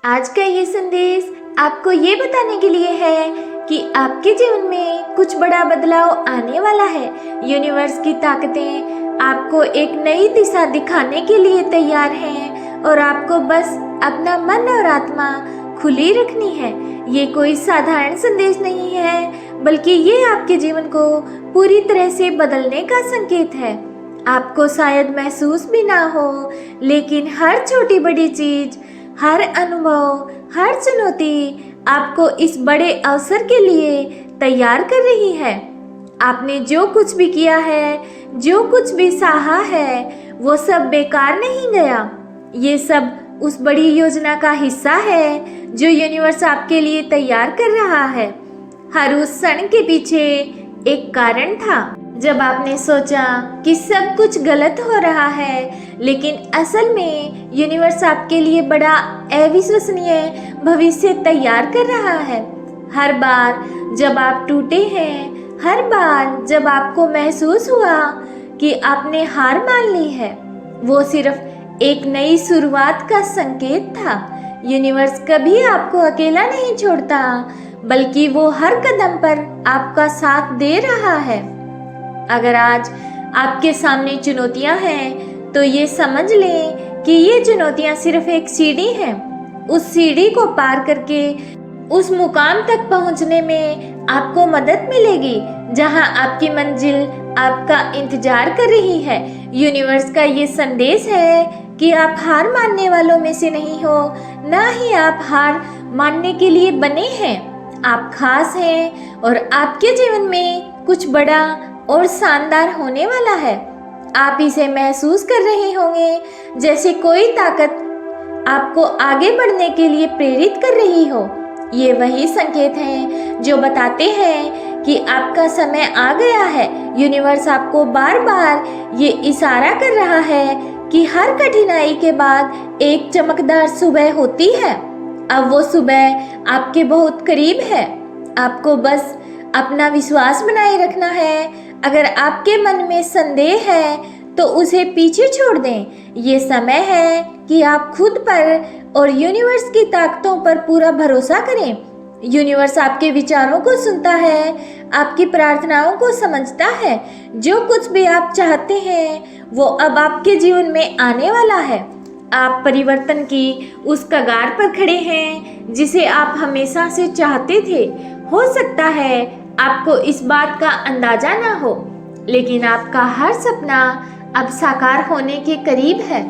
आज का ये संदेश आपको ये बताने के लिए है कि आपके जीवन में कुछ बड़ा बदलाव आने वाला है। यूनिवर्स की ताकतें आपको एक नई दिशा दिखाने के लिए तैयार हैं और आपको बस अपना मन और आत्मा खुली रखनी है। ये कोई साधारण संदेश नहीं है, बल्कि ये आपके जीवन को पूरी तरह से बदलने का संकेत है। आपको शायद महसूस भी ना हो, लेकिन हर छोटी बड़ी चीज, हर अनुभव, हर चुनौती आपको इस बड़े अवसर के लिए तैयार कर रही है। आपने जो कुछ भी किया है, जो कुछ भी सहा है, वो सब बेकार नहीं गया। ये सब उस बड़ी योजना का हिस्सा है जो यूनिवर्स आपके लिए तैयार कर रहा है। हर उस क्षण के पीछे एक कारण था। जब आपने सोचा कि सब कुछ गलत हो रहा है, लेकिन असल में यूनिवर्स आपके लिए बड़ा अविश्वसनीय भविष्य तैयार कर रहा है। हर बार जब आप टूटे हैं, हर बार जब आपको महसूस हुआ कि आपने हार मान ली है, वो सिर्फ एक नई शुरुआत का संकेत था। यूनिवर्स कभी आपको अकेला नहीं छोड़ता, बल्कि वो हर कदम पर आपका साथ दे रहा है। अगर आज आपके सामने चुनौतियां हैं, तो ये समझ लें कि ये चुनौतियां सिर्फ एक सीढ़ी है। उस सीढ़ी को पार करके उस मुकाम तक पहुंचने में आपको मदद मिलेगी जहां आपकी मंजिल आपका इंतजार कर रही है। यूनिवर्स का ये संदेश है कि आप हार मानने वालों में से नहीं हो, ना ही आप हार मानने के लिए बने हैं। आप खास हैं और आपके जीवन में कुछ बड़ा और शानदार होने वाला है। आप इसे महसूस कर रहे होंगे, जैसे कोई ताकत आपको आगे बढ़ने के लिए प्रेरित कर रही हो। ये वही संकेत हैं जो बताते हैं कि आपका समय आ गया है। यूनिवर्स आपको बार बार ये इशारा कर रहा है कि हर कठिनाई के बाद एक चमकदार सुबह होती है। अब वो सुबह आपके बहुत करीब है। आपको बस अपना विश्वास बनाए रखना है। अगर आपके मन में संदेह है, तो उसे पीछे छोड़ दें। ये समय है कि आप खुद पर और यूनिवर्स की ताकतों पर पूरा भरोसा करें। यूनिवर्स आपके विचारों को सुनता है, आपकी प्रार्थनाओं को समझता है। जो कुछ भी आप चाहते हैं, वो अब आपके जीवन में आने वाला है। आप परिवर्तन की उस कगार पर खड़े हैं जिसे आप हमेशा से चाहते थे। हो सकता है आपको इस बात का अंदाजा ना हो, लेकिन आपका हर सपना अब साकार होने के करीब है।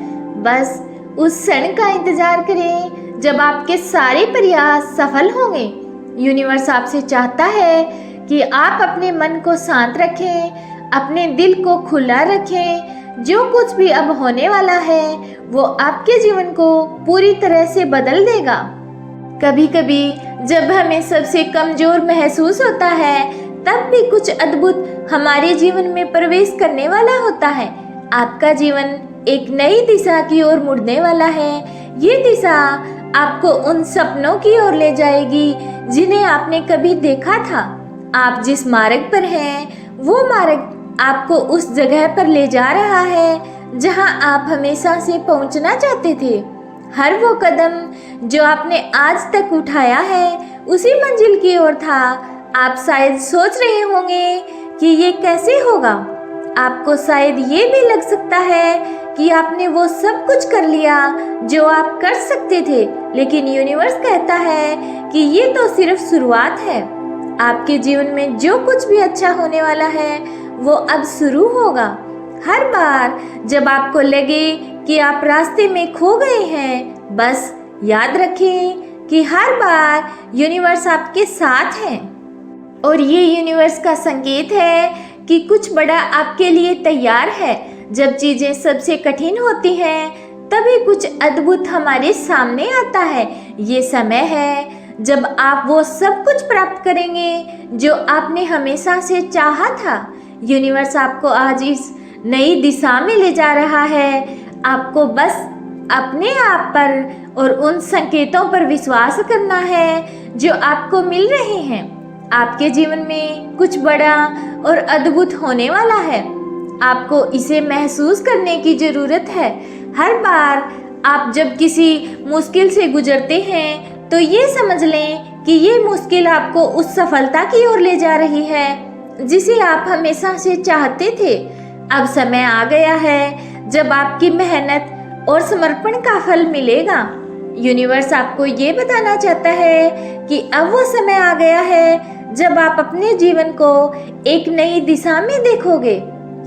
बस उस क्षण का इंतजार करें जब आपके सारे प्रयास सफल होंगे। यूनिवर्स आपसे चाहता है कि आप अपने मन को शांत रखें, अपने दिल को खुला रखें। जो कुछ भी अब होने वाला है, वो आपके जीवन को पूरी तरह से बदल देगा। कभी कभी जब हमें सबसे कमजोर महसूस होता है, तब भी कुछ अद्भुत हमारे जीवन में प्रवेश करने वाला होता है। आपका जीवन एक नई दिशा की ओर मुड़ने वाला है। ये दिशा आपको उन सपनों की ओर ले जाएगी जिन्हें आपने कभी देखा था। आप जिस मार्ग पर हैं, वो मार्ग आपको उस जगह पर ले जा रहा है जहां आप हमेशा से पहुंचना चाहते थे। हर वो कदम जो आपने आज तक उठाया है, उसी मंजिल की ओर था। आप शायद सोच रहे होंगे कि ये कैसे होगा। आपको शायद ये भी लग सकता है कि आपने वो सब कुछ कर लिया जो आप कर सकते थे, लेकिन यूनिवर्स कहता है कि ये तो सिर्फ शुरुआत है। आपके जीवन में जो कुछ भी अच्छा होने वाला है, वो अब शुरू होगा। हर बार जब आपको लगे कि आप रास्ते में खो गए हैं, बस याद रखें कि हर बार यूनिवर्स आपके साथ है और ये यूनिवर्स का संकेत है कि कुछ बड़ा आपके लिए तैयार है। जब चीजें सबसे कठिन होती हैं, तभी कुछ अद्भुत हमारे सामने आता है। ये समय है जब आप वो सब कुछ प्राप्त करेंगे जो आपने हमेशा से चाहा था। यूनिवर्स आपको आज इस नई दिशा में ले जा रहा है। आपको बस अपने आप पर और उन संकेतों पर विश्वास करना है जो आपको मिल रहे हैं। आपके जीवन में कुछ बड़ा और अद्भुत होने वाला है। आपको इसे महसूस करने की जरूरत है। हर बार आप जब किसी मुश्किल से गुजरते हैं तो ये समझ लें कि ये मुश्किल आपको उस सफलता की ओर ले जा रही है जिसे आप हमेशा से चाहते थे। अब समय आ गया है जब आपकी मेहनत और समर्पण का फल मिलेगा। यूनिवर्स आपको ये बताना चाहता है कि अब वो समय आ गया है जब आप अपने जीवन को एक नई दिशा में देखोगे।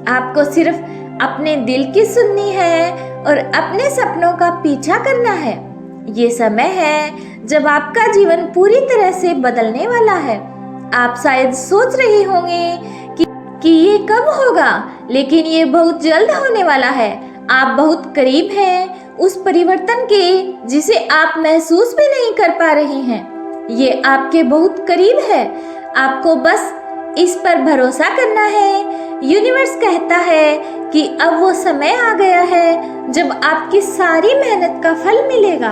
आपको सिर्फ अपने दिल की सुननी है और अपने सपनों का पीछा करना है। ये समय है जब आपका जीवन पूरी तरह से बदलने वाला है। आप शायद सोच रहे होंगे कि ये कब होगा, लेकिन ये बहुत जल्द होने वाला है। आप बहुत करीब हैं उस परिवर्तन के जिसे आप महसूस भी नहीं कर पा रहे हैं। ये आपके बहुत करीब है। आपको बस इस पर भरोसा करना है। यूनिवर्स कहता है कि अब वो समय आ गया है जब आपकी सारी मेहनत का फल मिलेगा।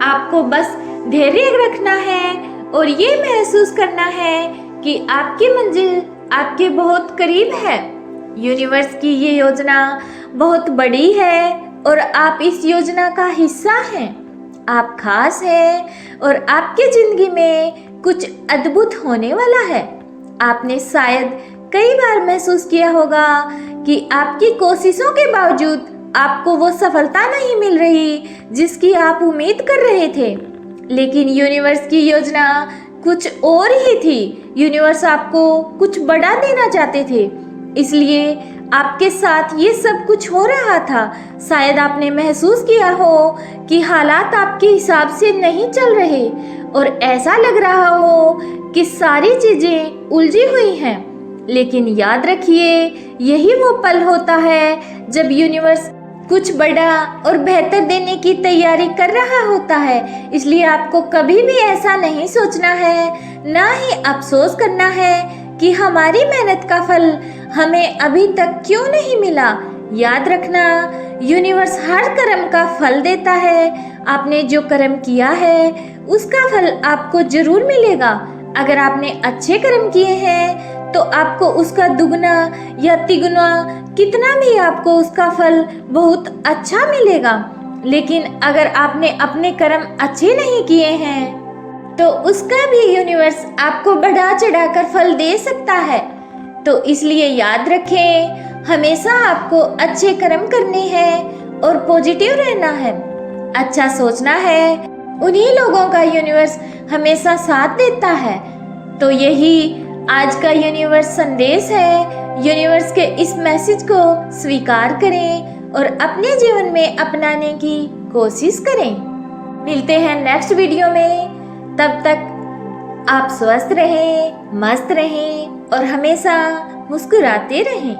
आपको बस धैर्य रखना है और ये महसूस करना है कि आपकी मंजिल आपके बहुत करीब है। यूनिवर्स की ये योजना बहुत बड़ी है और आप इस योजना का हिस्सा हैं। आप खास हैं और आपकी जिंदगी में कुछ अद्भुत होने वाला है। आपने शायद कई बार महसूस किया होगा कि आपकी कोशिशों के बावजूद आपको वो सफलता नहीं मिल रही जिसकी आप उम्मीद कर रहे थे, लेकिन यूनिवर्स की योजना कुछ और ही थी। यूनिवर्स आपको कुछ बड़ा देना चाहते थे, इसलिए आपके साथ ये सब कुछ हो रहा था। शायद आपने महसूस किया हो कि हालात आपके हिसाब से नहीं चल रहे और ऐसा लग रहा हो कि सारी चीजें उलझी हुई हैं, लेकिन याद रखिए यही वो पल होता है जब यूनिवर्स कुछ बड़ा और बेहतर देने की तैयारी कर रहा होता है। इसलिए आपको कभी भी ऐसा नहीं सोचना है, ना ही अफसोस करना है कि हमारी मेहनत का फल हमें अभी तक क्यों नहीं मिला। याद रखना, यूनिवर्स हर कर्म का फल देता है। आपने जो कर्म किया है उसका फल आपको जरूर मिलेगा। अगर आपने अच्छे कर्म किए हैं तो आपको उसका दुगना या तिगुना कितना भी आपको उसका फल बहुत अच्छा मिलेगा। लेकिन अगर आपने अपने कर्म अच्छे नहीं किए हैं तो उसका भी यूनिवर्स आपको बढ़ा चढ़ाकर फल दे सकता है। तो इसलिए याद रखें, हमेशा आपको अच्छे कर्म करने हैं और पॉजिटिव रहना है, अच्छा सोचना है। उन्हीं लोगों का यूनिवर्स हमेशा साथ देता है। तो यही आज का यूनिवर्स संदेश है। यूनिवर्स के इस मैसेज को स्वीकार करें और अपने जीवन में अपनाने की कोशिश करें। मिलते हैं नेक्स्ट वीडियो में। तब तक आप स्वस्थ रहें, मस्त रहें और हमेशा मुस्कुराते रहें।